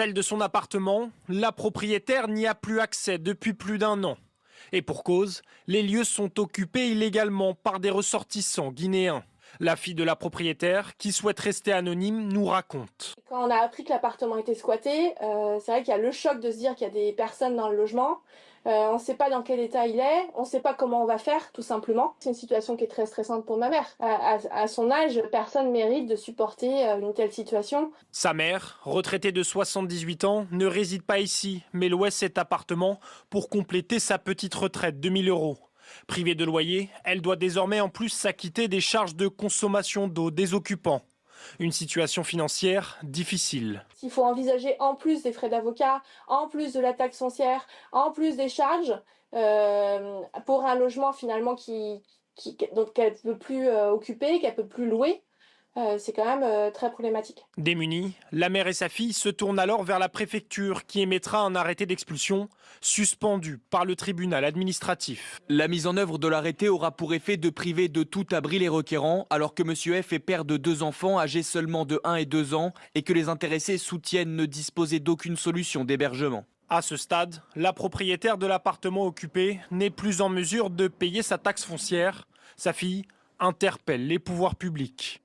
Celle de son appartement, la propriétaire n'y a plus accès depuis plus d'1 an. Et pour cause, les lieux sont occupés illégalement par des ressortissants guinéens. La fille de la propriétaire, qui souhaite rester anonyme, nous raconte. Quand on a appris que l'appartement était squatté, c'est vrai qu'il y a le choc de se dire qu'il y a des personnes dans le logement. On ne sait pas dans quel état il est, on ne sait pas comment on va faire, tout simplement. C'est une situation qui est très stressante pour ma mère. À son âge, personne ne mérite de supporter une telle situation. Sa mère, retraitée de 78 ans, ne réside pas ici, mais loue cet appartement pour compléter sa petite retraite de 1 000 €. Privée de loyer, elle doit désormais en plus s'acquitter des charges de consommation d'eau des occupants. Une situation financière difficile. Il faut envisager en plus des frais d'avocat, en plus de la taxe foncière, en plus des charges pour un logement finalement qu'elle ne peut plus occuper, qu'elle ne peut plus louer. C'est quand même très problématique. Démunie, la mère et sa fille se tournent alors vers la préfecture qui émettra un arrêté d'expulsion suspendu par le tribunal administratif. La mise en œuvre de l'arrêté aura pour effet de priver de tout abri les requérants, alors que M. F est père de 2 enfants âgés seulement de 1 et 2 ans et que les intéressés soutiennent ne disposer d'aucune solution d'hébergement. À ce stade, la propriétaire de l'appartement occupé n'est plus en mesure de payer sa taxe foncière. Sa fille interpelle les pouvoirs publics.